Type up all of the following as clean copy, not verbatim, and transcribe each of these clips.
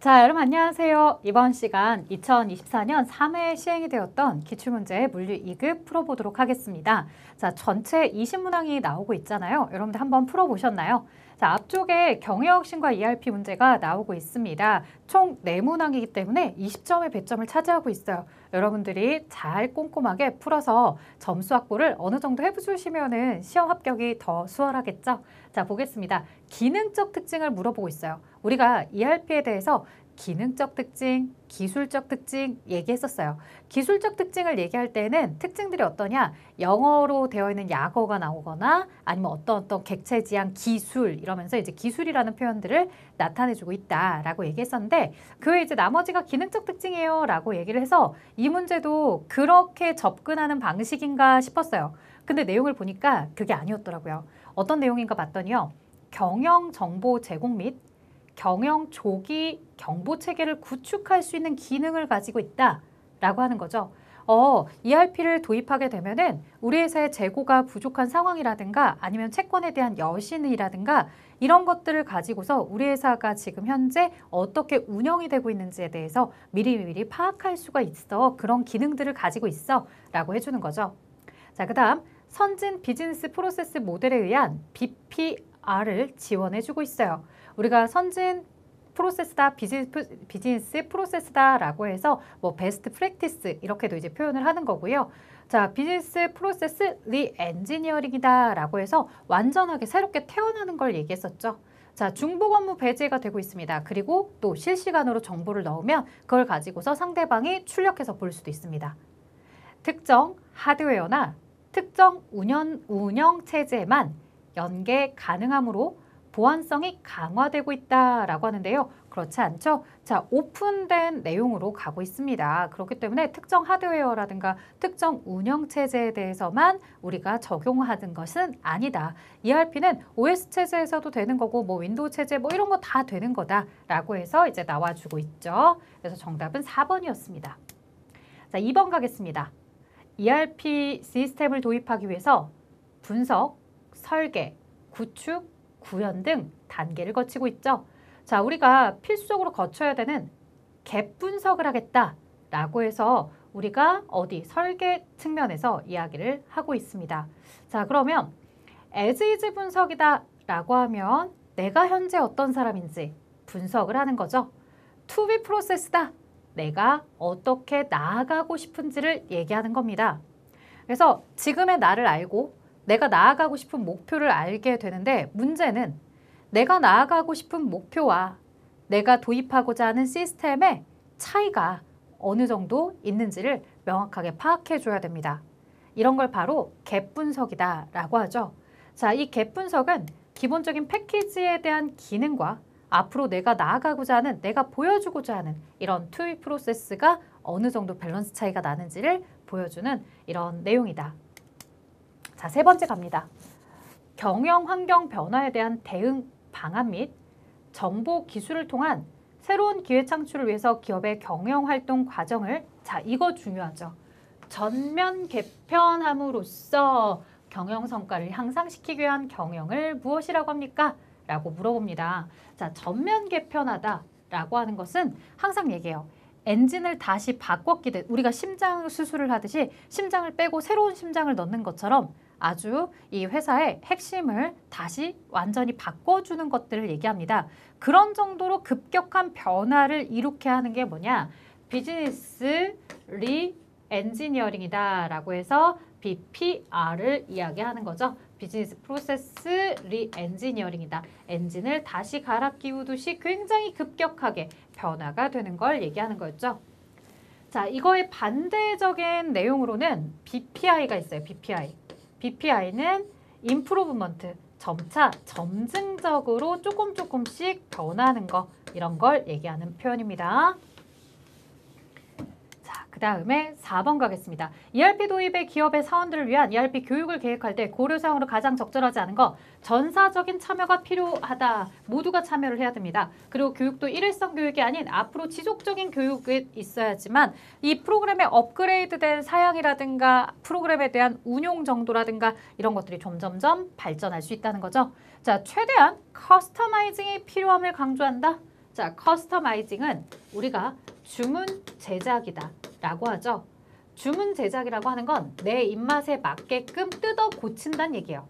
자, 여러분 안녕하세요. 이번 시간 2024년 3회 시행이 되었던 기출문제 물리 2급 풀어보도록 하겠습니다. 자, 전체 20문항이 나오고 있잖아요. 여러분들 한번 풀어보셨나요? 자, 앞쪽에 경혜혁신과 ERP 문제가 나오고 있습니다. 총 4문항이기 때문에 20점의 배점을 차지하고 있어요. 여러분들이 잘 꼼꼼하게 풀어서 점수 확보를 어느 정도 해주시면은 시험 합격이 더 수월하겠죠? 자, 보겠습니다. 기능적 특징을 물어보고 있어요. 우리가 ERP에 대해서 기능적 특징, 기술적 특징 얘기했었어요. 기술적 특징을 얘기할 때는 특징들이 어떠냐? 영어로 되어 있는 약어가 나오거나 아니면 어떤 객체지향 기술 이러면서 이제 기술이라는 표현들을 나타내주고 있다라고 얘기했었는데 그 외에 이제 나머지가 기능적 특징이에요 라고 얘기를 해서 이 문제도 그렇게 접근하는 방식인가 싶었어요. 근데 내용을 보니까 그게 아니었더라고요. 어떤 내용인가 봤더니요. 경영 정보 제공 및 경영 조기 경보 체계를 구축할 수 있는 기능을 가지고 있다라고 하는 거죠. ERP를 도입하게 되면은 우리 회사의 재고가 부족한 상황이라든가 아니면 채권에 대한 여신이라든가 이런 것들을 가지고서 우리 회사가 지금 현재 어떻게 운영이 되고 있는지에 대해서 미리미리 파악할 수가 있어. 그런 기능들을 가지고 있어 라고 해주는 거죠. 자, 그 다음 선진 비즈니스 프로세스 모델에 의한 BPR을 지원해주고 있어요. 우리가 선진 프로세스다, 비즈니스 프로세스다라고 해서 뭐 베스트 프랙티스 이렇게도 이제 표현을 하는 거고요. 자, 비즈니스 프로세스 리엔지니어링이다라고 해서 완전하게 새롭게 태어나는 걸 얘기했었죠. 자, 중복 업무 배제가 되고 있습니다. 그리고 또 실시간으로 정보를 넣으면 그걸 가지고서 상대방이 출력해서 볼 수도 있습니다. 특정 하드웨어나 특정 운영 체제에만 연계 가능하므로 보안성이 강화되고 있다라고 하는데요. 그렇지 않죠? 자, 오픈된 내용으로 가고 있습니다. 그렇기 때문에 특정 하드웨어라든가 특정 운영체제에 대해서만 우리가 적용하는 것은 아니다. ERP는 OS 체제에서도 되는 거고 뭐 윈도우 체제 뭐 이런 거 다 되는 거다라고 해서 이제 나와주고 있죠. 그래서 정답은 4번이었습니다. 자, 2번 가겠습니다. ERP 시스템을 도입하기 위해서 분석, 설계, 구축, 구현 등 단계를 거치고 있죠. 자, 우리가 필수적으로 거쳐야 되는 갭 분석을 하겠다라고 해서 우리가 어디 설계 측면에서 이야기를 하고 있습니다. 자, 그러면 as is 분석이다라고 하면 내가 현재 어떤 사람인지 분석을 하는 거죠. to be process다. 내가 어떻게 나아가고 싶은지를 얘기하는 겁니다. 그래서 지금의 나를 알고 내가 나아가고 싶은 목표를 알게 되는데 문제는 내가 나아가고 싶은 목표와 내가 도입하고자 하는 시스템의 차이가 어느 정도 있는지를 명확하게 파악해 줘야 됩니다. 이런 걸 바로 갭 분석이다라고 하죠. 자, 이 갭 분석은 기본적인 패키지에 대한 기능과 앞으로 내가 나아가고자 하는, 내가 보여주고자 하는 이런 투입 프로세스가 어느 정도 밸런스 차이가 나는지를 보여주는 이런 내용이다. 자, 3번째 갑니다. 경영 환경 변화에 대한 대응 방안 및 정보 기술을 통한 새로운 기회 창출을 위해서 기업의 경영 활동 과정을, 자, 이거 중요하죠. 전면 개편함으로써 경영 성과를 향상시키기 위한 경영을 무엇이라고 합니까? 라고 물어봅니다. 자, 전면 개편하다 라고 하는 것은 항상 얘기해요. 엔진을 다시 바꿨기든 우리가 심장 수술을 하듯이 심장을 빼고 새로운 심장을 넣는 것처럼 아주 이 회사의 핵심을 다시 완전히 바꿔주는 것들을 얘기합니다. 그런 정도로 급격한 변화를 일으켜야 하는 게 뭐냐? 비즈니스 리엔지니어링이다 라고 해서 BPR을 이야기하는 거죠. 비즈니스 프로세스 리엔지니어링이다. 엔진을 다시 갈아 끼우듯이 굉장히 급격하게 변화가 되는 걸 얘기하는 거였죠. 자, 이거의 반대적인 내용으로는 BPI가 있어요. BPI는 임프로브먼트, 점차 점증적으로 조금씩 변하는 거, 이런 걸 얘기하는 표현입니다. 그 다음에 4번 가겠습니다. ERP 도입의 기업의 사원들을 위한 ERP 교육을 계획할 때 고려사항으로 가장 적절하지 않은 거, 전사적인 참여가 필요하다. 모두가 참여를 해야 됩니다. 그리고 교육도 일회성 교육이 아닌 앞으로 지속적인 교육이 있어야지만 이 프로그램의 업그레이드된 사양이라든가 프로그램에 대한 운용 정도라든가 이런 것들이 점점점 발전할 수 있다는 거죠. 자, 최대한 커스터마이징이 필요함을 강조한다. 자, 커스터마이징은 우리가 주문 제작이다 라고 하죠. 주문 제작이라고 하는 건 내 입맛에 맞게끔 뜯어 고친다는 얘기예요.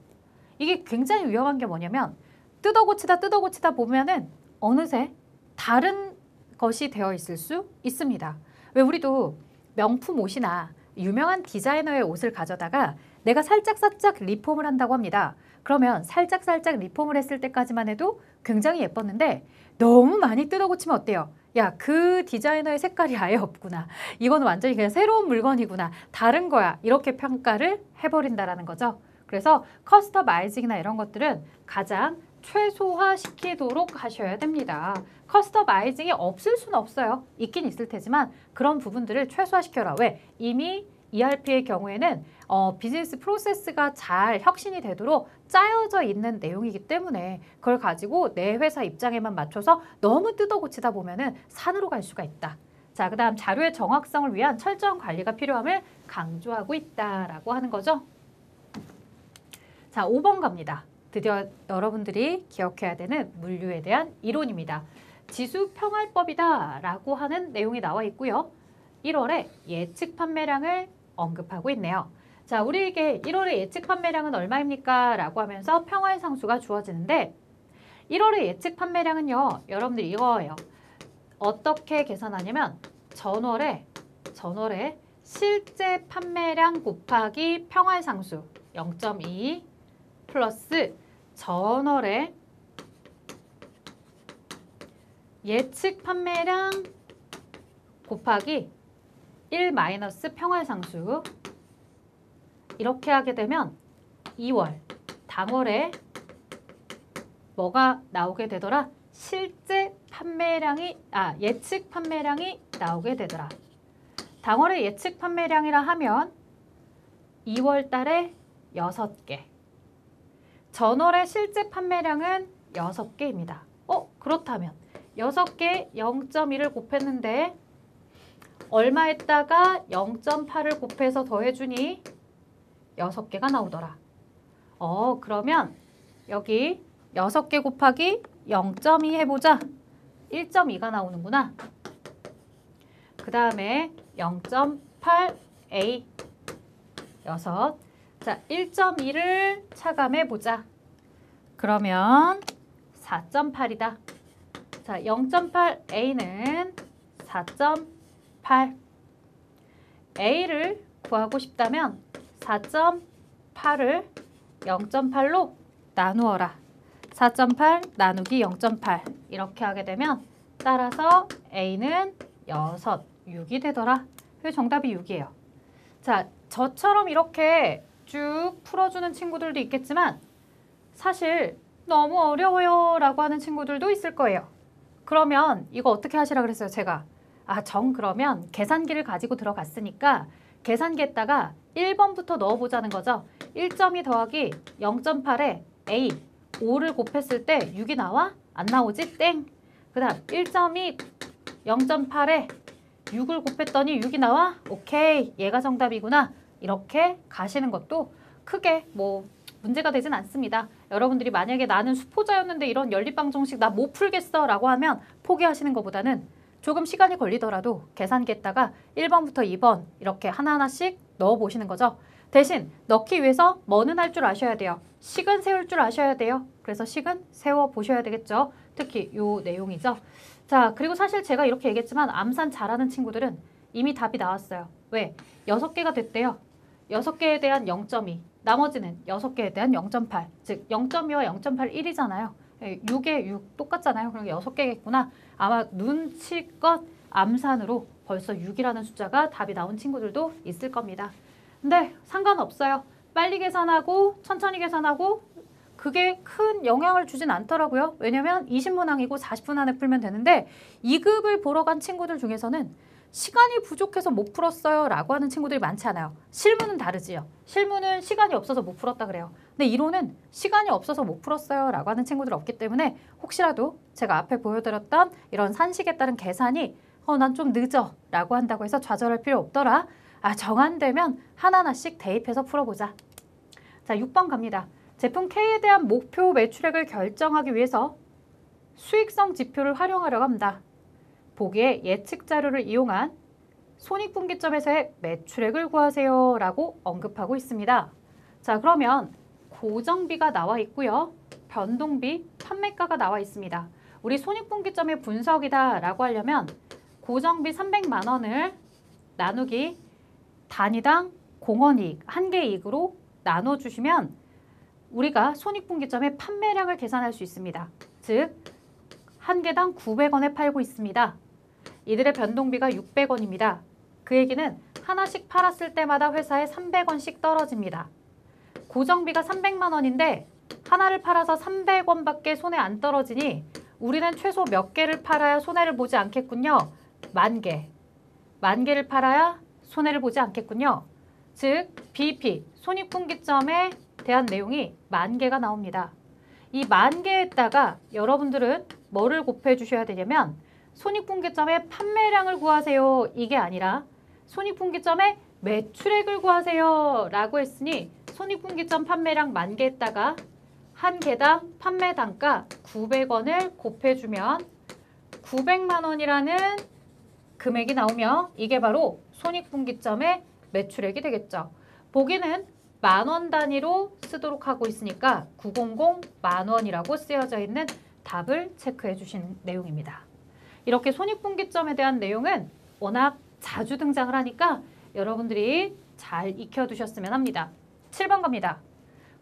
이게 굉장히 위험한 게 뭐냐면 뜯어 고치다 보면은 어느새 다른 것이 되어 있을 수 있습니다. 왜 우리도 명품 옷이나 유명한 디자이너의 옷을 가져다가 내가 살짝 리폼을 한다고 합니다. 그러면 살짝 리폼을 했을 때까지만 해도 굉장히 예뻤는데 너무 많이 뜯어 고치면 어때요? 야, 그 디자이너의 색깔이 아예 없구나. 이건 완전히 그냥 새로운 물건이구나. 다른 거야. 이렇게 평가를 해버린다라는 거죠. 그래서 커스터마이징이나 이런 것들은 가장 최소화시키도록 하셔야 됩니다. 커스터마이징이 없을 수는 없어요. 있긴 있을 테지만 그런 부분들을 최소화시켜라. 왜? 이미 ERP의 경우에는 비즈니스 프로세스가 잘 혁신이 되도록 짜여져 있는 내용이기 때문에 그걸 가지고 내 회사 입장에만 맞춰서 너무 뜯어 고치다 보면은 산으로 갈 수가 있다. 자, 그 다음 자료의 정확성을 위한 철저한 관리가 필요함을 강조하고 있다라고 하는 거죠. 자, 5번 갑니다. 드디어 여러분들이 기억해야 되는 물류에 대한 이론입니다. 지수평활법이다 라고 하는 내용이 나와 있고요. 1월에 예측 판매량을 언급하고 있네요. 자, 우리에게 1월의 예측 판매량은 얼마입니까? 라고 하면서 평활상수가 주어지는데 1월의 예측 판매량은요. 여러분들 이거예요. 어떻게 계산하냐면 전월에 실제 판매량 곱하기 평활상수 0.2 플러스 전월에 예측 판매량 곱하기 1 마이너스 평활상수 이렇게 하게 되면 2월 당월에 뭐가 나오게 되더라? 실제 판매량이 예측 판매량이 나오게 되더라. 당월의 예측 판매량이라 하면 2월 달에 6개. 전월의 실제 판매량은 6개입니다. 그렇다면 6개 0.1을 곱했는데 얼마에다가 0.8을 곱해서 더해주니 6개가 나오더라. 그러면 여기 6개 곱하기 0.2 해보자. 1.2가 나오는구나. 그 다음에 0.8A 6. 자, 1.2를 차감해보자. 그러면 4.8이다. 자, 0.8A는 4.8. A를 구하고 싶다면 4.8을 0.8로 나누어라. 4.8 나누기 0.8 이렇게 하게 되면 따라서 A는 6이 되더라. 정답이 6이에요. 자, 저처럼 이렇게 쭉 풀어주는 친구들도 있겠지만 사실 너무 어려워요 라고 하는 친구들도 있을 거예요. 그러면 이거 어떻게 하시라 그랬어요? 제가 그러면 계산기를 가지고 들어갔으니까 계산기에다가 1번부터 넣어보자는 거죠. 1.2 더하기 0.8에 A 5를 곱했을 때 6이 나와? 안 나오지? 땡! 그 다음 1.2 0.8에 6을 곱했더니 6이 나와? 오케이, 얘가 정답이구나. 이렇게 가시는 것도 크게 문제가 되진 않습니다. 여러분들이 만약에 나는 수포자였는데 이런 연립방정식 나 못 풀겠어 라고 하면 포기하시는 것보다는 조금 시간이 걸리더라도 계산기에다가 1번부터 2번 이렇게 하나하나씩 넣어보시는 거죠. 대신 넣기 위해서 뭐는 할 줄 아셔야 돼요. 식은 세울 줄 아셔야 돼요. 그래서 식은 세워보셔야 되겠죠. 특히 요 내용이죠. 자, 그리고 사실 제가 이렇게 얘기했지만 암산 잘하는 친구들은 이미 답이 나왔어요. 왜? 6개가 됐대요. 6개에 대한 0.2, 나머지는 6개에 대한 0.8, 즉 0.2와 0.8, 1이잖아요. 6에 6 똑같잖아요. 그럼 6개겠구나. 아마 눈치껏 암산으로 벌써 6이라는 숫자가 답이 나온 친구들도 있을 겁니다. 근데 상관없어요. 빨리 계산하고 천천히 계산하고 그게 큰 영향을 주진 않더라고요. 왜냐면 20문항이고 40분 안에 풀면 되는데 2급을 보러 간 친구들 중에서는 시간이 부족해서 못 풀었어요 라고 하는 친구들이 많지 않아요. 실무는 다르지요. 실무는 시간이 없어서 못 풀었다 그래요. 근데 이론은 시간이 없어서 못 풀었어요 라고 하는 친구들 없기 때문에 혹시라도 제가 앞에 보여드렸던 이런 산식에 따른 계산이 난 좀 늦어 라고 한다고 해서 좌절할 필요 없더라. 정안되면 하나하나씩 대입해서 풀어보자. 자, 6번 갑니다. 제품 K에 대한 목표 매출액을 결정하기 위해서 수익성 지표를 활용하려고 합니다. 보기에 예측 자료를 이용한 손익분기점에서의 매출액을 구하세요 라고 언급하고 있습니다. 자, 그러면 고정비가 나와 있고요. 변동비, 판매가가 나와 있습니다. 우리 손익분기점의 분석이다 라고 하려면 고정비 300만 원을 나누기 단위당 공원이익, 한 개 이익으로 나눠주시면 우리가 손익분기점의 판매량을 계산할 수 있습니다. 즉, 한 개당 900원에 팔고 있습니다. 이들의 변동비가 600원입니다. 그 얘기는 하나씩 팔았을 때마다 회사에 300원씩 떨어집니다. 고정비가 300만 원인데 하나를 팔아서 300원밖에 손에 안 떨어지니 우리는 최소 몇 개를 팔아야 손해를 보지 않겠군요. 10,000개. 10,000개를 팔아야 손해를 보지 않겠군요. 즉, BEP, 손익분기점에 대한 내용이 10,000개가 나옵니다. 이 10,000개에다가 여러분들은 뭐를 곱해 주셔야 되냐면 손익분기점의 판매량을 구하세요. 이게 아니라 손익분기점의 매출액을 구하세요. 라고 했으니 손익분기점 판매량 10,000개에다가 한 개당 판매 단가 900원을 곱해주면 900만 원이라는 금액이 나오며 이게 바로 손익분기점의 매출액이 되겠죠. 보기는 만원 단위로 쓰도록 하고 있으니까 900 만원이라고 쓰여져 있는 답을 체크해 주신 내용입니다. 이렇게 손익분기점에 대한 내용은 워낙 자주 등장을 하니까 여러분들이 잘 익혀두셨으면 합니다. 7번 갑니다.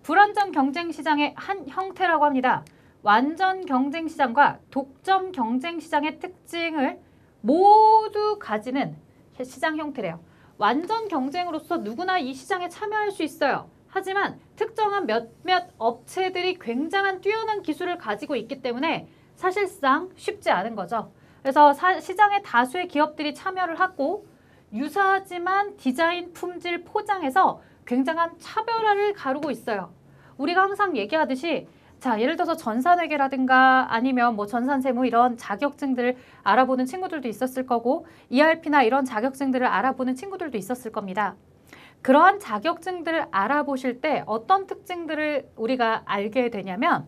불완전 경쟁시장의 한 형태라고 합니다. 완전 경쟁시장과 독점 경쟁시장의 특징을 모두 가지는 시장 형태래요. 완전 경쟁으로서 누구나 이 시장에 참여할 수 있어요. 하지만 특정한 몇몇 업체들이 굉장한 뛰어난 기술을 가지고 있기 때문에 사실상 쉽지 않은 거죠. 그래서 시장의 다수의 기업들이 참여를 하고 유사하지만 디자인, 품질, 포장에서 굉장한 차별화를 가르고 있어요. 우리가 항상 얘기하듯이 자, 예를 들어서 전산회계라든가 아니면 뭐 전산세무 이런 자격증들을 알아보는 친구들도 있었을 거고 ERP나 이런 자격증들을 알아보는 친구들도 있었을 겁니다. 그러한 자격증들을 알아보실 때 어떤 특징들을 우리가 알게 되냐면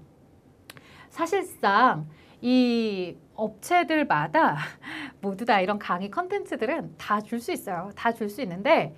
사실상 이 업체들마다 모두 다 이런 강의 컨텐츠들은 다 줄 수 있어요. 다 줄 수 있는데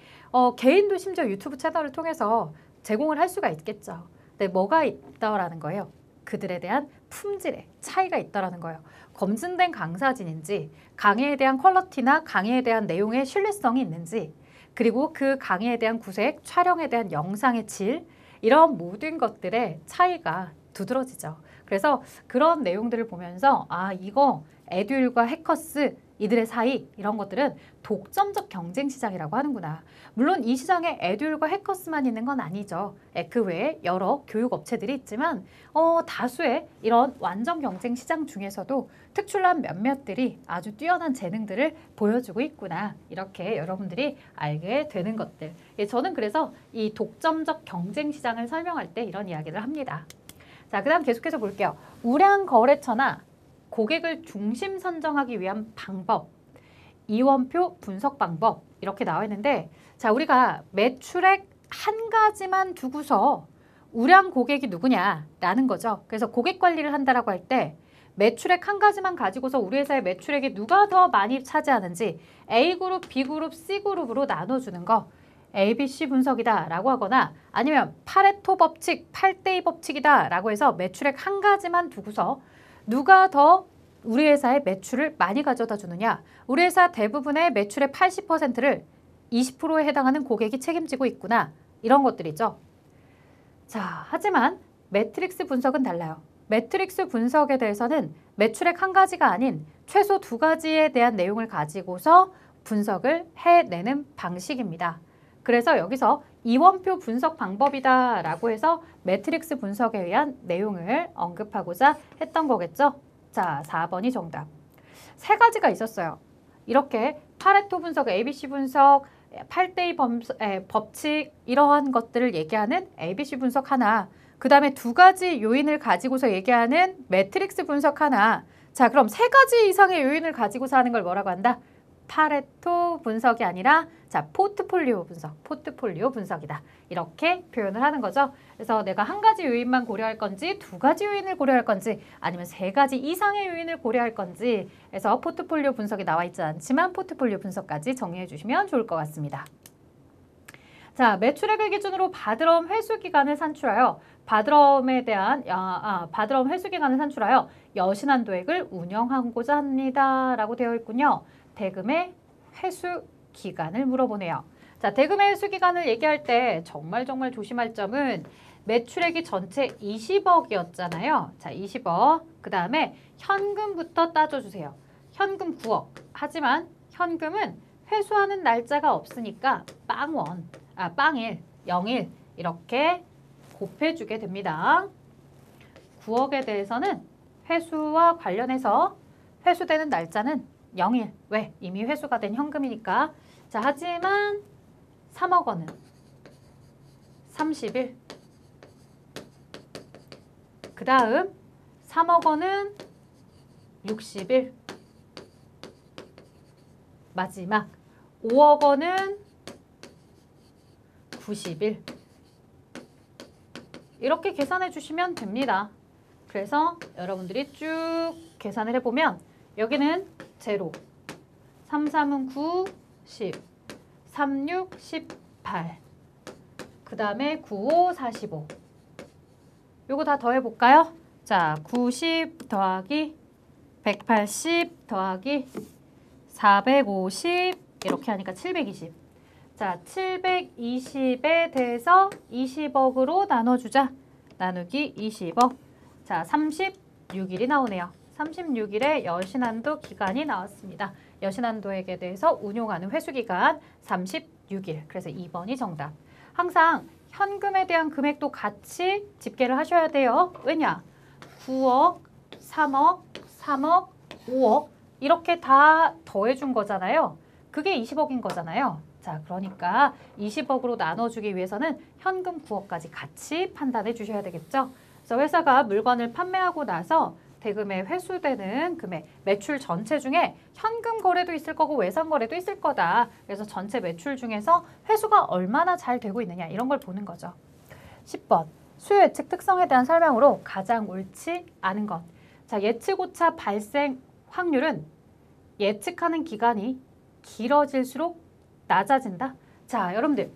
개인도 심지어 유튜브 채널을 통해서 제공을 할 수가 있겠죠. 근데 뭐가 있다라는 거예요. 그들에 대한 품질에 차이가 있다라는 거예요. 검증된 강사진인지 강의에 대한 퀄리티나 강의에 대한 내용의 신뢰성이 있는지 그리고 그 강의에 대한 구색, 촬영에 대한 영상의 질 이런 모든 것들의 차이가 두드러지죠. 그래서 그런 내용들을 보면서 아 이거 에듀윌과 해커스 이들의 사이 이런 것들은 독점적 경쟁 시장이라고 하는구나. 물론 이 시장에 에듀윌과 해커스만 있는 건 아니죠. 그 외에 여러 교육 업체들이 있지만 다수의 이런 완전 경쟁 시장 중에서도 특출난 몇몇들이 아주 뛰어난 재능들을 보여주고 있구나. 이렇게 여러분들이 알게 되는 것들. 저는 그래서 이 독점적 경쟁 시장을 설명할 때 이런 이야기를 합니다. 자, 그 다음 계속해서 볼게요. 우량거래처나 고객을 중심 선정하기 위한 방법, 이원표 분석 방법 이렇게 나와 있는데 자 우리가 매출액 한 가지만 두고서 우량 고객이 누구냐라는 거죠. 그래서 고객 관리를 한다라고 할 때 매출액 한 가지만 가지고서 우리 회사의 매출액이 누가 더 많이 차지하는지 A그룹, B그룹, C그룹으로 나눠주는 거 ABC 분석이다 라고 하거나 아니면 파레토 법칙, 8대2 법칙이다 라고 해서 매출액 한 가지만 두고서 누가 더 우리 회사의 매출을 많이 가져다 주느냐. 우리 회사 대부분의 매출의 80%를 20%에 해당하는 고객이 책임지고 있구나. 이런 것들이죠. 자, 하지만 매트릭스 분석은 달라요. 매트릭스 분석에 대해서는 매출액 한 가지가 아닌 최소 2가지에 대한 내용을 가지고서 분석을 해내는 방식입니다. 그래서 여기서 이원표 분석 방법이다 라고 해서 매트릭스 분석에 의한 내용을 언급하고자 했던 거겠죠. 자, 4번이 정답. 3가지가 있었어요. 이렇게 파레토 분석, ABC 분석, 8대2 법칙 이러한 것들을 얘기하는 ABC 분석 하나, 그 다음에 2가지 요인을 가지고서 얘기하는 매트릭스 분석 하나. 자, 그럼 3가지 이상의 요인을 가지고서 하는 걸 뭐라고 한다? 파레토 분석이 아니라 자, 포트폴리오 분석이다. 이렇게 표현을 하는 거죠. 그래서 내가 한 가지 요인만 고려할 건지 두 가지 요인을 고려할 건지 아니면 세 가지 이상의 요인을 고려할 건지 해서 포트폴리오 분석이 나와 있지 않지만 포트폴리오 분석까지 정리해 주시면 좋을 것 같습니다. 자, 매출액을 기준으로 바드럼 회수 기간을 산출하여 바드럼 회수 기간을 산출하여 여신한도액을 운영하고자 합니다. 라고 되어 있군요. 대금의 회수 기간을 물어보네요. 자, 대금의 회수 기간을 얘기할 때 정말 조심할 점은 매출액이 전체 20억이었잖아요. 자, 20억. 그 다음에 현금부터 따져주세요. 현금 9억. 하지만 현금은 회수하는 날짜가 없으니까 빵일, 0일 이렇게 곱해주게 됩니다. 9억에 대해서는 회수와 관련해서 회수되는 날짜는 0일. 왜? 이미 회수가 된 현금이니까. 자, 하지만 3억 원은 30일. 그 다음 3억 원은 60일. 마지막 5억 원은 90일. 이렇게 계산해 주시면 됩니다. 그래서 여러분들이 쭉 계산을 해보면 여기는 0, 3, 3은 9, 10, 3, 6, 18. 그 다음에 9, 5, 45. 요거 다 더해볼까요? 자, 90 더하기 180 더하기 450 이렇게 하니까 720. 자, 720에 대해서 20억으로 나눠주자. 나누기 20억. 자, 36일이 나오네요. 36일에 여신한도 기간이 나왔습니다. 여신한도액에 대해서 운용하는 회수기간 36일. 그래서 2번이 정답. 항상 현금에 대한 금액도 같이 집계를 하셔야 돼요. 왜냐? 9억, 3억, 3억, 5억 이렇게 다 더해준 거잖아요. 그게 20억인 거잖아요. 자, 그러니까 20억으로 나눠주기 위해서는 현금 9억까지 같이 판단해 주셔야 되겠죠. 그래서 회사가 물건을 판매하고 나서 대금에 회수되는 금액, 매출 전체 중에 현금 거래도 있을 거고 외상 거래도 있을 거다. 그래서 전체 매출 중에서 회수가 얼마나 잘 되고 있느냐 이런 걸 보는 거죠. 10번, 수요 예측 특성에 대한 설명으로 가장 옳지 않은 것. 자, 예측오차 발생 확률은 예측하는 기간이 길어질수록 낮아진다. 자, 여러분들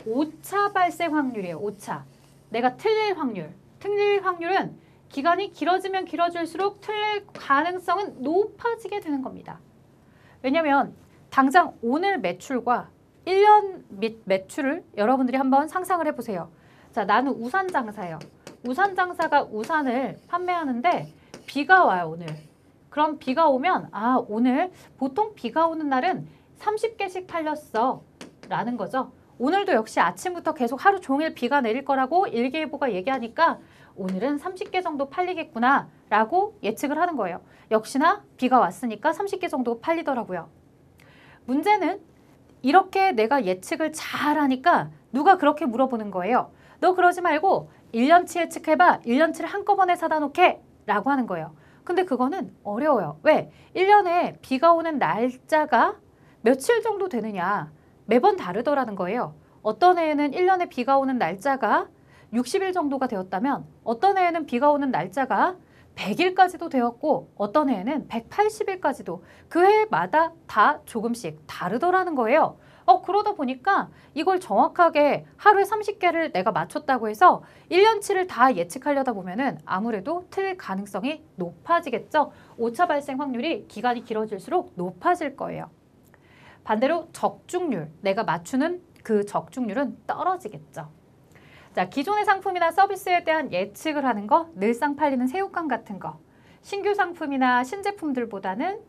오차 발생 확률이에요. 오차. 내가 틀릴 확률은 기간이 길어지면 길어질수록 틀릴 가능성은 높아지게 되는 겁니다. 왜냐하면 당장 오늘 매출과 1년 매출을 여러분들이 한번 상상을 해보세요. 자, 나는 우산 장사예요. 우산 장사가 우산을 판매하는데 비가 와요, 오늘. 그럼 비가 오면 오늘 보통 비가 오는 날은 30개씩 팔렸어 라는 거죠. 오늘도 역시 아침부터 계속 하루 종일 비가 내릴 거라고 일기예보가 얘기하니까 오늘은 30개 정도 팔리겠구나 라고 예측을 하는 거예요. 역시나 비가 왔으니까 30개 정도 팔리더라고요. 문제는 이렇게 내가 예측을 잘 하니까 누가 그렇게 물어보는 거예요. 너 그러지 말고 1년치 예측해봐. 1년치를 한꺼번에 사다 놓게 라고 하는 거예요. 근데 그거는 어려워요. 왜? 1년에 비가 오는 날짜가 며칠 정도 되느냐 매번 다르더라는 거예요. 어떤 해에는 1년에 비가 오는 날짜가 60일 정도가 되었다면 어떤 해에는 비가 오는 날짜가 100일까지도 되었고 어떤 해에는 180일까지도 그 해마다 다 조금씩 다르더라는 거예요. 그러다 보니까 이걸 정확하게 하루에 30개를 내가 맞췄다고 해서 1년치를 다 예측하려다 보면은 아무래도 틀릴 가능성이 높아지겠죠. 오차 발생 확률이 기간이 길어질수록 높아질 거예요. 반대로 적중률, 내가 맞추는 그 적중률은 떨어지겠죠. 자, 기존의 상품이나 서비스에 대한 예측을 하는 거, 늘상 팔리는 새우깡 같은 거, 신규 상품이나 신제품들보다는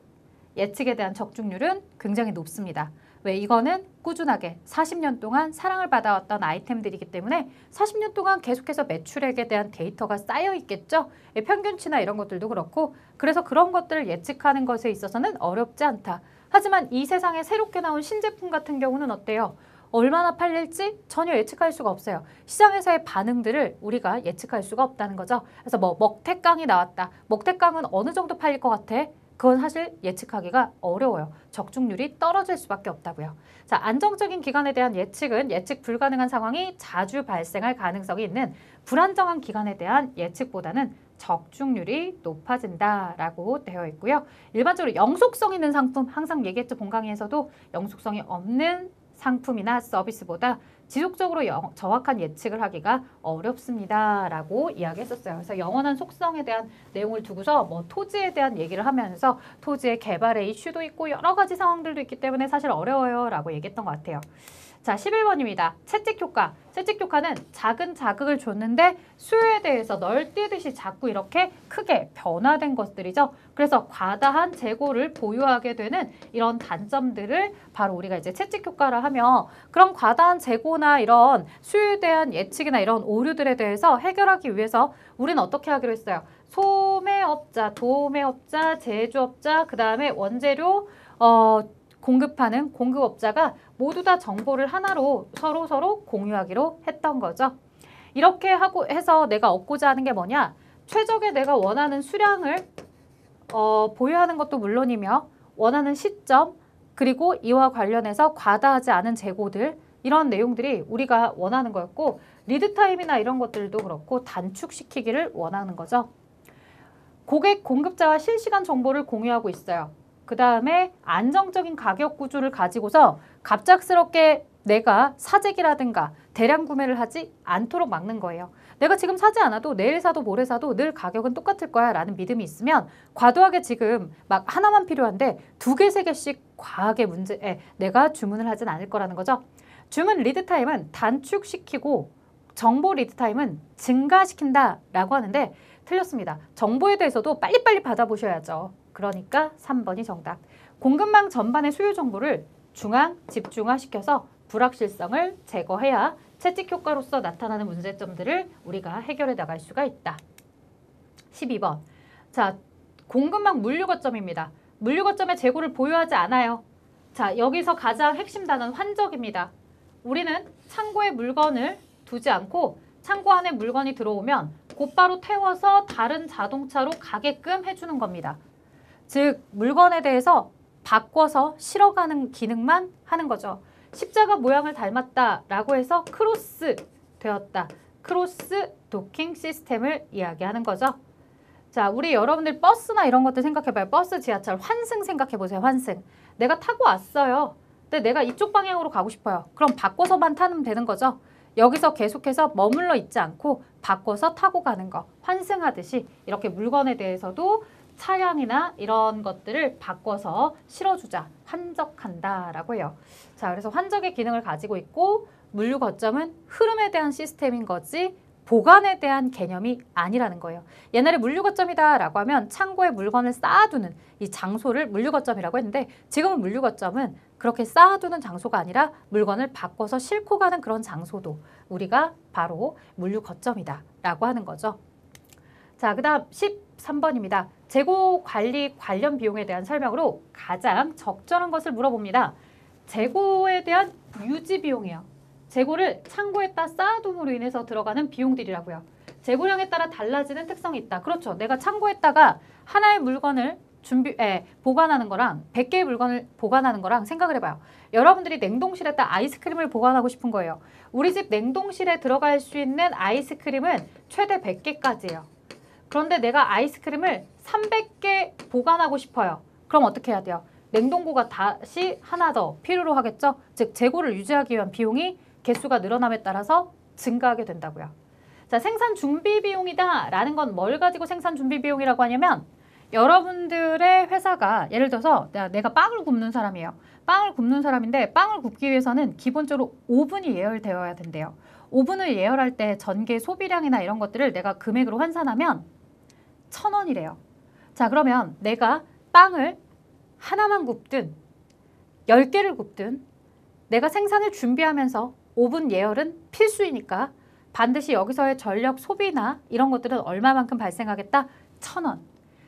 예측에 대한 적중률은 굉장히 높습니다. 왜? 이거는 꾸준하게 40년 동안 사랑을 받아왔던 아이템들이기 때문에 40년 동안 계속해서 매출액에 대한 데이터가 쌓여 있겠죠. 평균치나 이런 것들도 그렇고 그래서 그런 것들을 예측하는 것에 있어서는 어렵지 않다. 하지만 이 세상에 새롭게 나온 신제품 같은 경우는 어때요? 얼마나 팔릴지 전혀 예측할 수가 없어요. 시장에서의 반응들을 우리가 예측할 수가 없다는 거죠. 그래서 먹태깡이 나왔다. 먹태깡은 어느 정도 팔릴 것 같아? 그건 사실 예측하기가 어려워요. 적중률이 떨어질 수밖에 없다고요. 자, 안정적인 기간에 대한 예측은 예측 불가능한 상황이 자주 발생할 가능성이 있는 불안정한 기간에 대한 예측보다는 적중률이 높아진다라고 되어 있고요. 일반적으로 영속성 있는 상품, 항상 얘기했죠. 본 강의에서도 영속성이 없는 상품이나 서비스보다 지속적으로 정확한 예측을 하기가 어렵습니다라고 이야기했었어요. 그래서 영원한 속성에 대한 내용을 두고서 뭐 토지에 대한 얘기를 하면서 토지의 개발의 이슈도 있고 여러 가지 상황들도 있기 때문에 사실 어려워요라고 얘기했던 것 같아요. 자, 11번입니다. 채찍 효과. 채찍 효과는 작은 자극을 줬는데 수요에 대해서 널뛰듯이 자꾸 이렇게 크게 변화된 것들이죠. 그래서 과다한 재고를 보유하게 되는 이런 단점들을 바로 우리가 이제 채찍 효과라 하며 그런 과다한 재고나 이런 수요에 대한 예측이나 이런 오류들에 대해서 해결하기 위해서 우리는 어떻게 하기로 했어요? 소매업자, 도매업자, 제조업자, 그 다음에 원재료, 공급하는 공급업자가 모두 다 정보를 하나로 서로 공유하기로 했던 거죠. 이렇게 하고 해서 내가 얻고자 하는 게 뭐냐? 최적의 내가 원하는 수량을 보유하는 것도 물론이며 원하는 시점 그리고 이와 관련해서 과다하지 않은 재고들 이런 내용들이 우리가 원하는 거였고 리드타임이나 이런 것들도 그렇고 단축시키기를 원하는 거죠. 고객 공급자와 실시간 정보를 공유하고 있어요. 그 다음에 안정적인 가격 구조를 가지고서 갑작스럽게 내가 사재기라든가 대량 구매를 하지 않도록 막는 거예요. 내가 지금 사지 않아도 내일 사도 모레 사도 늘 가격은 똑같을 거야 라는 믿음이 있으면 과도하게 지금 막 하나만 필요한데 2개, 3개씩 과하게 내가 주문을 하진 않을 거라는 거죠. 주문 리드타임은 단축시키고 정보 리드타임은 증가시킨다 라고 하는데 틀렸습니다. 정보에 대해서도 빨리빨리 받아보셔야죠. 그러니까 3번이 정답. 공급망 전반의 수요 정보를 집중화시켜서 불확실성을 제거해야 채찍 효과로서 나타나는 문제점들을 우리가 해결해 나갈 수가 있다. 12번. 자, 공급망 물류 거점입니다. 물류 거점의 재고를 보유하지 않아요. 자, 여기서 가장 핵심 단어는 환적입니다. 우리는 창고에 물건을 두지 않고 창고 안에 물건이 들어오면 곧바로 태워서 다른 자동차로 가게끔 해주는 겁니다. 즉 물건에 대해서 바꿔서 실어가는 기능만 하는 거죠. 십자가 모양을 닮았다라고 해서 크로스 되었다. 크로스 도킹 시스템을 이야기하는 거죠. 자, 우리 여러분들 버스나 이런 것들 생각해봐요. 버스, 지하철, 환승 생각해보세요. 환승. 내가 타고 왔어요. 근데 내가 이쪽 방향으로 가고 싶어요. 그럼 바꿔서만 타면 되는 거죠. 여기서 계속해서 머물러 있지 않고 바꿔서 타고 가는 거. 환승하듯이 이렇게 물건에 대해서도 차량이나 이런 것들을 바꿔서 실어주자, 환적한다라고 해요. 자, 그래서 환적의 기능을 가지고 있고 물류 거점은 흐름에 대한 시스템인 거지 보관에 대한 개념이 아니라는 거예요. 옛날에 물류 거점이다라고 하면 창고에 물건을 쌓아두는 이 장소를 물류 거점이라고 했는데 지금은 물류 거점은 그렇게 쌓아두는 장소가 아니라 물건을 바꿔서 싣고 가는 그런 장소도 우리가 바로 물류 거점이다라고 하는 거죠. 자, 그 다음 13번입니다. 재고 관리 관련 비용에 대한 설명으로 가장 적절한 것을 물어봅니다. 재고에 대한 유지 비용이에요. 재고를 창고에다 쌓아둠으로 인해서 들어가는 비용들이라고요. 재고량에 따라 달라지는 특성이 있다. 그렇죠. 내가 창고에다가 하나의 물건을 보관하는 거랑 100개의 물건을 보관하는 거랑 생각을 해봐요. 여러분들이 냉동실에다 아이스크림을 보관하고 싶은 거예요. 우리 집 냉동실에 들어갈 수 있는 아이스크림은 최대 100개까지예요. 그런데 내가 아이스크림을 300개 보관하고 싶어요. 그럼 어떻게 해야 돼요? 냉동고가 다시 하나 더 필요로 하겠죠? 즉 재고를 유지하기 위한 비용이 개수가 늘어남에 따라서 증가하게 된다고요. 자, 생산 준비 비용이다 라는 건 뭘 가지고 생산 준비 비용이라고 하냐면 여러분들의 회사가 예를 들어서 내가 빵을 굽는 사람이에요. 빵을 굽는 사람인데 빵을 굽기 위해서는 기본적으로 오븐이 예열되어야 된대요. 오븐을 예열할 때 전기 소비량이나 이런 것들을 내가 금액으로 환산하면 1,000원이래요. 자, 그러면 내가 빵을 하나만 굽든 10개를 굽든 내가 생산을 준비하면서 오븐 예열은 필수이니까 반드시 여기서의 전력 소비나 이런 것들은 얼마만큼 발생하겠다? 1,000원.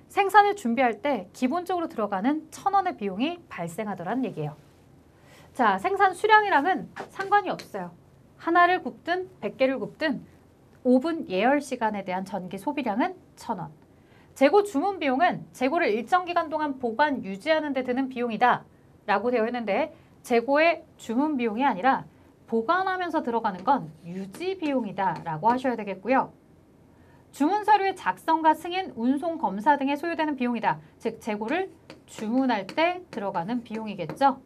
생산을 준비할 때 기본적으로 들어가는 1,000원의 비용이 발생하더라는 얘기예요. 자, 생산 수량이랑은 상관이 없어요. 하나를 굽든 100개를 굽든 오븐 예열 시간에 대한 전기 소비량은 1,000원. 재고 주문 비용은 재고를 일정 기간 동안 보관 유지하는 데 드는 비용이다 라고 되어 있는데 재고의 주문 비용이 아니라 보관하면서 들어가는 건 유지 비용이다 라고 하셔야 되겠고요. 주문 서류의 작성과 승인, 운송, 검사 등에 소요되는 비용이다. 즉 재고를 주문할 때 들어가는 비용이겠죠.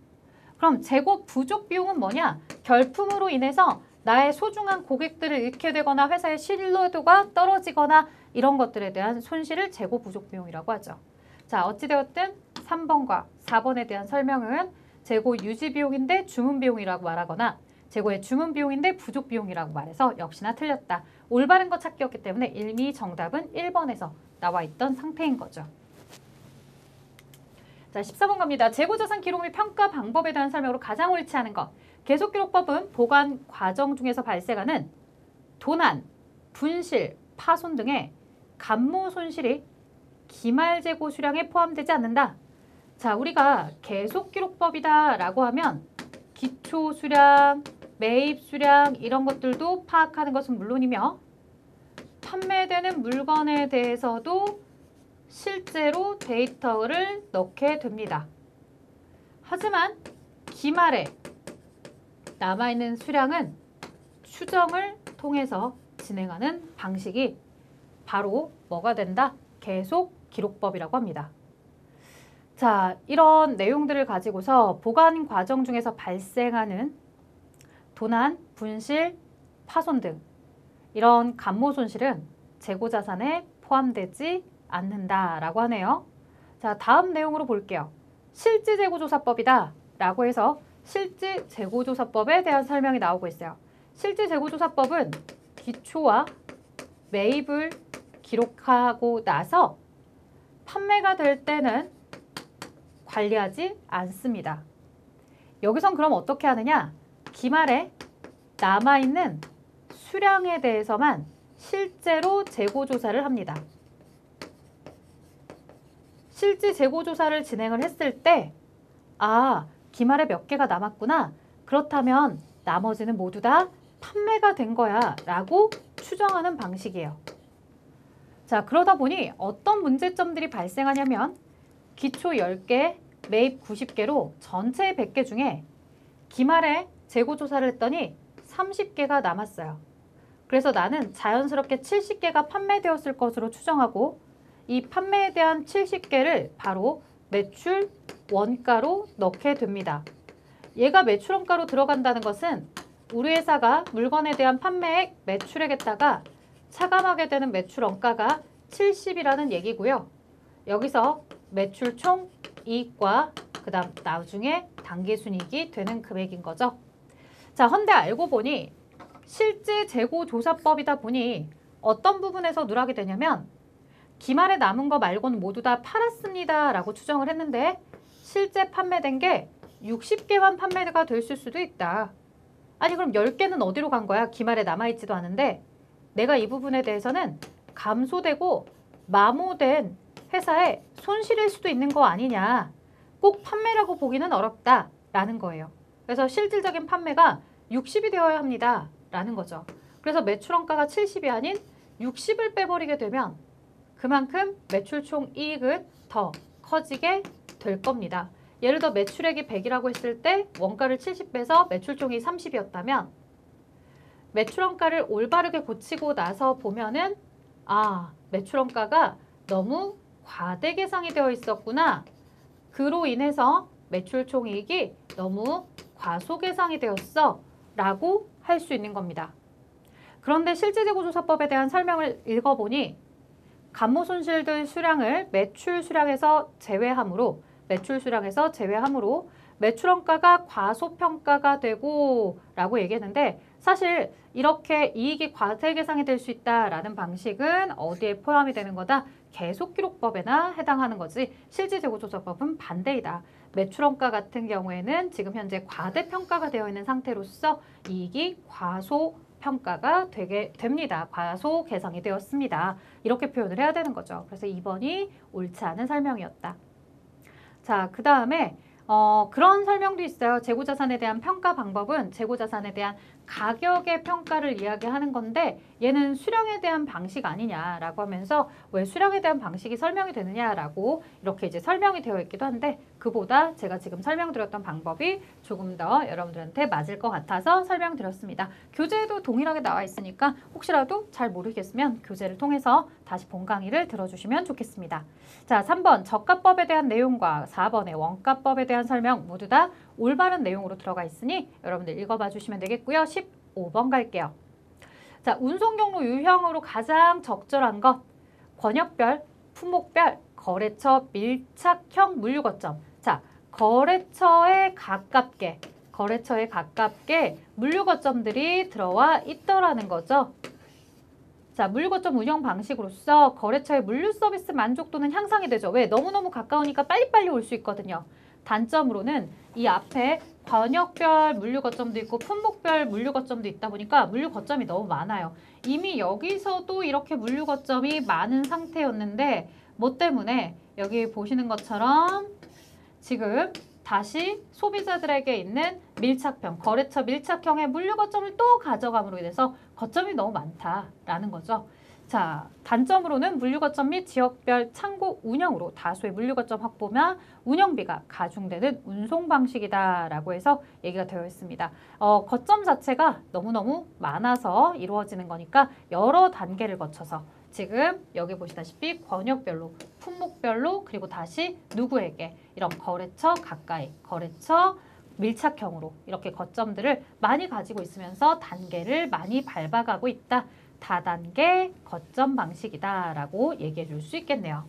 그럼 재고 부족 비용은 뭐냐? 결품으로 인해서 나의 소중한 고객들을 잃게 되거나 회사의 신뢰도가 떨어지거나 이런 것들에 대한 손실을 재고 부족 비용이라고 하죠. 자, 어찌되었든 3번과 4번에 대한 설명은 재고 유지 비용인데 주문 비용이라고 말하거나 재고의 주문 비용인데 부족 비용이라고 말해서 역시나 틀렸다. 올바른 것 찾기였기 때문에 일미 정답은 1번에서 나와 있던 상태인 거죠. 자, 14번 갑니다. 재고자산 기록 및 평가 방법에 대한 설명으로 가장 옳지 않은 것. 계속기록법은 보관 과정 중에서 발생하는 도난, 분실, 파손 등의 감모 손실이 기말재고 수량에 포함되지 않는다. 자, 우리가 계속기록법이다 라고 하면 기초 수량, 매입 수량 이런 것들도 파악하는 것은 물론이며 판매되는 물건에 대해서도 실제로 데이터를 넣게 됩니다. 하지만 기말에 남아있는 수량은 추정을 통해서 진행하는 방식이 바로 뭐가 된다? 계속 기록법이라고 합니다. 자, 이런 내용들을 가지고서 보관 과정 중에서 발생하는 도난, 분실, 파손 등 이런 감모 손실은 재고 자산에 포함되지 않는다라고 하네요. 자, 다음 내용으로 볼게요. 실질재고조사법이다 라고 해서 실질재고조사법에 대한 설명이 나오고 있어요. 실질재고조사법은 기초와 매입을 기록하고 나서 판매가 될 때는 관리하지 않습니다. 여기선 그럼 어떻게 하느냐? 기말에 남아있는 수량에 대해서만 실제로 재고조사를 합니다. 실제 재고조사를 진행을 했을 때 기말에 몇 개가 남았구나. 그렇다면 나머지는 모두 다 판매가 된 거야 라고 추정하는 방식이에요. 자, 그러다 보니 어떤 문제점들이 발생하냐면 기초 10개, 매입 90개로 전체 100개 중에 기말에 재고조사를 했더니 30개가 남았어요. 그래서 나는 자연스럽게 70개가 판매되었을 것으로 추정하고 이 판매에 대한 70개를 바로 매출 원가로 넣게 됩니다. 얘가 매출 원가로 들어간다는 것은 우리 회사가 물건에 대한 판매액, 매출액에다가 차감하게 되는 매출 원가가 70이라는 얘기고요. 여기서 매출 총 이익과 그 다음 나중에 당기순이익이 되는 금액인 거죠. 자, 헌데 알고 보니 실제 재고조사법이다 보니 어떤 부분에서 누락이 되냐면 기말에 남은 거 말고는 모두 다 팔았습니다 라고 추정을 했는데 실제 판매된 게 60개만 판매가 됐을 수도 있다. 아니 그럼 10개는 어디로 간 거야? 기말에 남아있지도 않은데 내가 이 부분에 대해서는 감소되고 마모된 회사의 손실일 수도 있는 거 아니냐. 꼭 판매라고 보기는 어렵다 라는 거예요. 그래서 실질적인 판매가 60이 되어야 합니다 라는 거죠. 그래서 매출원가가 70이 아닌 60을 빼버리게 되면 그만큼 매출 총 이익은 더 커지게 될 겁니다. 예를 들어 매출액이 100이라고 했을 때 원가를 70 빼서 매출 총이 30이었다면 매출원가를 올바르게 고치고 나서 보면은 매출원가가 너무 과대 계상이 되어 있었구나. 그로 인해서 매출 총이익이 너무 과소계상이 되었어 라고 할 수 있는 겁니다. 그런데 실질재고조사법에 대한 설명을 읽어보니 감모손실들 수량을 매출 수량에서 제외하므로 매출원가가 과소평가가 되고 라고 얘기했는데 사실 이렇게 이익이 과세계상이 될 수 있다라는 방식은 어디에 포함이 되는 거다? 계속기록법에나 해당하는 거지 실질재고조사법은 반대이다. 매출원가 같은 경우에는 지금 현재 과대평가가 되어 있는 상태로서 이익이 과소평가가 되게 됩니다. 과소계상이 되었습니다. 이렇게 표현을 해야 되는 거죠. 그래서 2번이 옳지 않은 설명이었다. 자, 그 다음에 그런 설명도 있어요. 재고자산에 대한 평가 방법은 재고자산에 대한 가격의 평가를 이야기하는 건데 얘는 수량에 대한 방식 아니냐라고 하면서 왜 수량에 대한 방식이 설명이 되느냐라고 이렇게 이제 설명이 되어 있기도 한데 그보다 제가 지금 설명드렸던 방법이 조금 더 여러분들한테 맞을 것 같아서 설명드렸습니다. 교재에도 동일하게 나와 있으니까 혹시라도 잘 모르겠으면 교재를 통해서 다시 본 강의를 들어주시면 좋겠습니다. 자, 3번 저가법에 대한 내용과 4번의 원가법에 대한 설명 모두 다 올바른 내용으로 들어가 있으니 여러분들 읽어봐 주시면 되겠고요. 15번 갈게요. 자, 운송 경로 유형으로 가장 적절한 것 권역별, 품목별, 거래처 밀착형 물류 거점. 자, 거래처에 가깝게 물류 거점들이 들어와 있더라는 거죠. 자, 물류 거점 운영 방식으로서 거래처의 물류 서비스 만족도는 향상이 되죠. 왜? 너무너무 가까우니까 빨리빨리 올 수 있거든요. 단점으로는 이 앞에 권역별 물류 거점도 있고 품목별 물류 거점도 있다 보니까 물류 거점이 너무 많아요. 이미 여기서도 이렇게 물류 거점이 많은 상태였는데 뭐 때문에 여기 보시는 것처럼 지금 다시 소비자들에게 있는 밀착형, 거래처 밀착형의 물류 거점을 또 가져감으로 인해서 거점이 너무 많다라는 거죠. 자, 단점으로는 물류 거점 및 지역별 창고 운영으로 다수의 물류 거점 확보나 운영비가 가중되는 운송 방식이다라고 해서 얘기가 되어 있습니다. 거점 자체가 너무너무 많아서 이루어지는 거니까 여러 단계를 거쳐서 지금 여기 보시다시피 권역별로, 품목별로 그리고 다시 누구에게 이런 거래처 가까이, 거래처 밀착형으로 이렇게 거점들을 많이 가지고 있으면서 단계를 많이 밟아가고 있다. 다단계 거점 방식이다라고 얘기해 줄 수 있겠네요.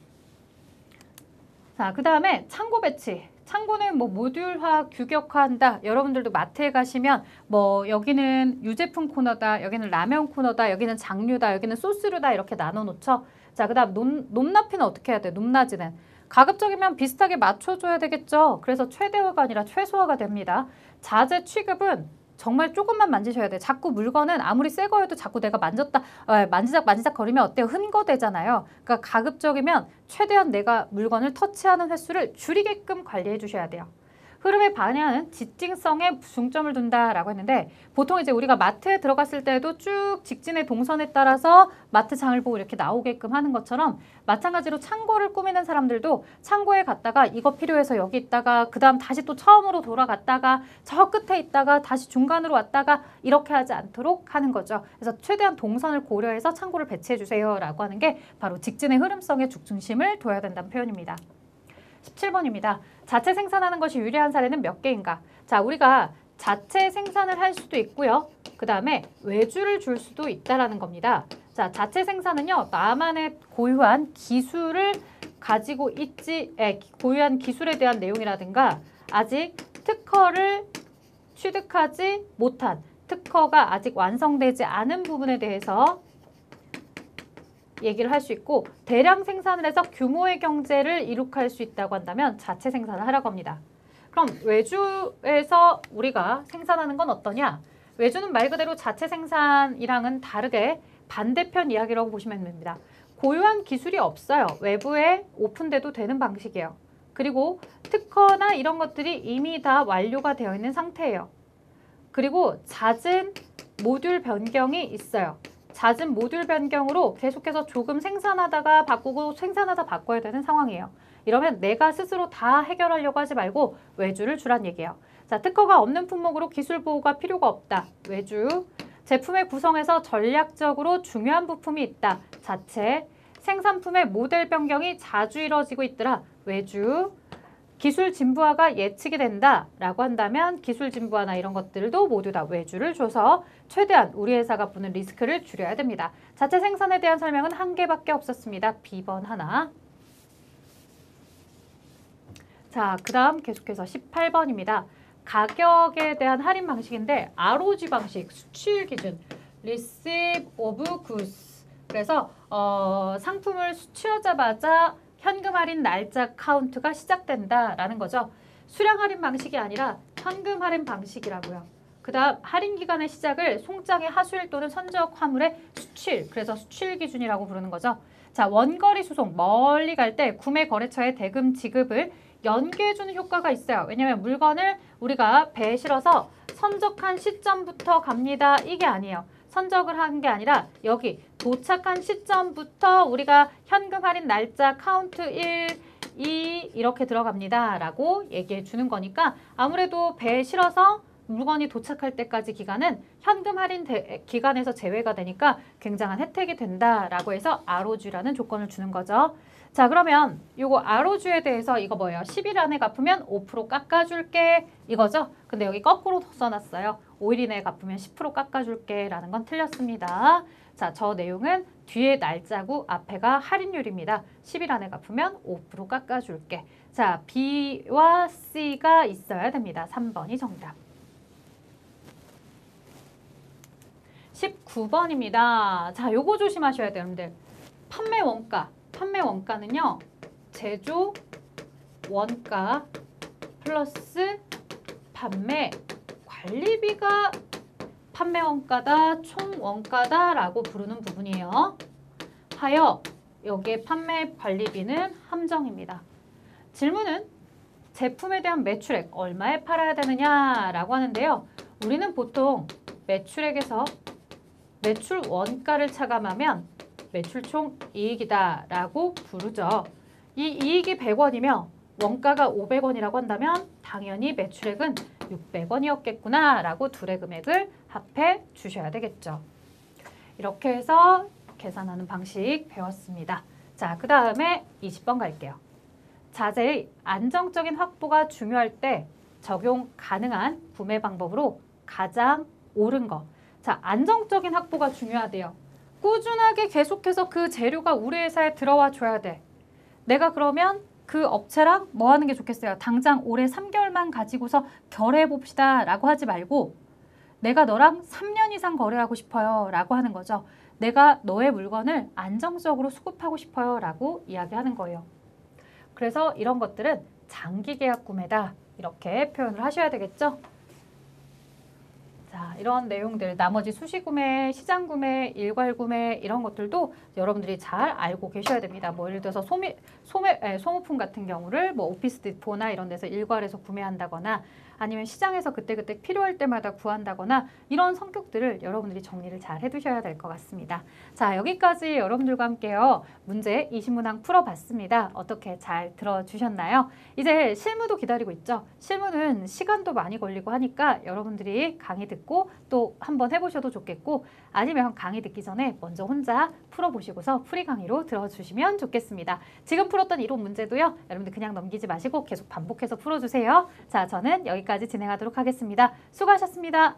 자, 그 다음에 창고 배치. 창고는 뭐 모듈화, 규격화한다. 여러분들도 마트에 가시면 뭐 여기는 유제품 코너다, 여기는 라면 코너다, 여기는 장류다, 여기는 소스류다 이렇게 나눠 놓죠. 자, 그 다음 높낮이는 어떻게 해야 돼? 높낮이는 가급적이면 비슷하게 맞춰줘야 되겠죠. 그래서 최대화가 아니라 최소화가 됩니다. 자재 취급은 정말 조금만 만지셔야 돼요. 자꾸 물건은 아무리 새 거여도 자꾸 내가 만지작 거리면 어때요? 흥거되잖아요. 그러니까 가급적이면 최대한 내가 물건을 터치하는 횟수를 줄이게끔 관리해 주셔야 돼요. 흐름에 반영하는 직진성에 중점을 둔다라고 했는데 보통 이제 우리가 마트에 들어갔을 때도 쭉 직진의 동선에 따라서 마트 장을 보고 이렇게 나오게끔 하는 것처럼 마찬가지로 창고를 꾸미는 사람들도 창고에 갔다가 이거 필요해서 여기 있다가 그 다음 다시 또 처음으로 돌아갔다가 저 끝에 있다가 다시 중간으로 왔다가 이렇게 하지 않도록 하는 거죠. 그래서 최대한 동선을 고려해서 창고를 배치해 주세요 라고 하는 게 바로 직진의 흐름성에 중심을 둬야 된다는 표현입니다. 17번입니다. 자체 생산하는 것이 유리한 사례는 몇 개인가? 자, 우리가 자체 생산을 할 수도 있고요. 그 다음에 외주를 줄 수도 있다라는 겁니다. 자, 자체 생산은요. 나만의 고유한 기술을 가지고 고유한 기술에 대한 내용이라든가 아직 특허를 취득하지 못한 특허가 아직 완성되지 않은 부분에 대해서 얘기를 할 수 있고 대량 생산을 해서 규모의 경제를 이룩할 수 있다고 한다면 자체 생산을 하라고 합니다. 그럼 외주에서 우리가 생산하는 건 어떠냐? 외주는 말 그대로 자체 생산이랑은 다르게 반대편 이야기라고 보시면 됩니다. 고유한 기술이 없어요. 외부에 오픈돼도 되는 방식이에요. 그리고 특허나 이런 것들이 이미 다 완료가 되어 있는 상태예요. 그리고 잦은 모듈 변경이 있어요. 잦은 모듈 변경으로 계속해서 조금 생산하다가 바꾸고 생산하다 바꿔야 되는 상황이에요. 이러면 내가 스스로 다 해결하려고 하지 말고 외주를 주란 얘기예요. 자, 특허가 없는 품목으로 기술 보호가 필요가 없다. 외주. 제품의 구성에서 전략적으로 중요한 부품이 있다. 자체. 생산품의 모델 변경이 자주 이뤄지고 있더라. 외주. 기술 진부화가 예측이 된다라고 한다면 기술 진부화나 이런 것들도 모두 다 외주를 줘서 최대한 우리 회사가 보는 리스크를 줄여야 됩니다. 자체 생산에 대한 설명은 한 개밖에 없었습니다. B번 하나. 자, 그 다음 계속해서 18번입니다. 가격에 대한 할인 방식인데 ROG 방식, 수취율 기준, Receipt of Goods. 그래서 상품을 수취하자마자 현금 할인 날짜 카운트가 시작된다라는 거죠. 수량 할인 방식이 아니라 현금 할인 방식이라고요. 그 다음 할인 기간의 시작을 송장의 하수일 또는 선적 화물의 수취일, 그래서 수취일 기준이라고 부르는 거죠. 자, 원거리 수송, 멀리 갈 때 구매 거래처에 대금 지급을 연계해주는 효과가 있어요. 왜냐하면 물건을 우리가 배에 실어서 선적한 시점부터 갑니다. 이게 아니에요. 선적을 한 게 아니라 여기 도착한 시점부터 우리가 현금 할인 날짜 카운트 1, 2 이렇게 들어갑니다. 라고 얘기해 주는 거니까 아무래도 배에 실어서 물건이 도착할 때까지 기간은 현금 할인 기간에서 제외가 되니까 굉장한 혜택이 된다라고 해서 ROG라는 조건을 주는 거죠. 자, 그러면 요거 ROG에 대해서 이거 뭐예요? 10일 안에 갚으면 5% 깎아줄게 이거죠? 근데 여기 거꾸로 써놨어요. 5일 이내에 갚으면 10% 깎아줄게 라는 건 틀렸습니다. 자, 저 내용은 뒤에 날짜고 앞에가 할인율입니다. 10일 안에 갚으면 5% 깎아줄게. 자, B와 C가 있어야 됩니다. 3번이 정답. 19번입니다. 자, 요거 조심하셔야 돼요, 여러분들. 판매 원가. 판매 원가는요. 제조 원가 플러스 판매 관리비가 판매 원가다, 총 원가다 라고 부르는 부분이에요. 하여 여기에 판매 관리비는 함정입니다. 질문은 제품에 대한 매출액 얼마에 팔아야 되느냐라고 하는데요. 우리는 보통 매출액에서 매출 원가를 차감하면 매출 총 이익이다 라고 부르죠. 이 이익이 100원이며 원가가 500원이라고 한다면 당연히 매출액은 600원이었겠구나 라고 둘의 금액을 합해 주셔야 되겠죠. 이렇게 해서 계산하는 방식 배웠습니다. 자, 그 다음에 20번 갈게요. 자재의 안정적인 확보가 중요할 때 적용 가능한 구매 방법으로 가장 옳은 거. 자, 안정적인 확보가 중요하대요. 꾸준하게 계속해서 그 재료가 우리 회사에 들어와 줘야 돼. 내가 그러면 그 업체랑 뭐 하는 게 좋겠어요? 당장 올해 3개월만 가지고서 결해해 봅시다 라고 하지 말고 내가 너랑 3년 이상 거래하고 싶어요 라고 하는 거죠. 내가 너의 물건을 안정적으로 수급하고 싶어요 라고 이야기하는 거예요. 그래서 이런 것들은 장기 계약 구매다 이렇게 표현을 하셔야 되겠죠. 자, 이런 내용들, 나머지 수시 구매, 시장 구매, 일괄 구매 이런 것들도 여러분들이 잘 알고 계셔야 됩니다. 뭐 예를 들어서 소모품 같은 경우를 뭐 오피스 디포나 이런 데서 일괄해서 구매한다거나 아니면 시장에서 그때그때 필요할 때마다 구한다거나 이런 성격들을 여러분들이 정리를 잘 해두셔야 될 것 같습니다. 자, 여기까지 여러분들과 함께요. 문제 20문항 풀어봤습니다. 어떻게 잘 들어주셨나요? 이제 실무도 기다리고 있죠. 실무는 시간도 많이 걸리고 하니까 여러분들이 강의 듣고 또 한번 해보셔도 좋겠고 아니면 강의 듣기 전에 먼저 혼자 풀어보시고서 프리 강의로 들어주시면 좋겠습니다. 지금 풀었던 이론 문제도요. 여러분들 그냥 넘기지 마시고 계속 반복해서 풀어주세요. 자, 저는 여기까지 진행하도록 하겠습니다. 수고하셨습니다.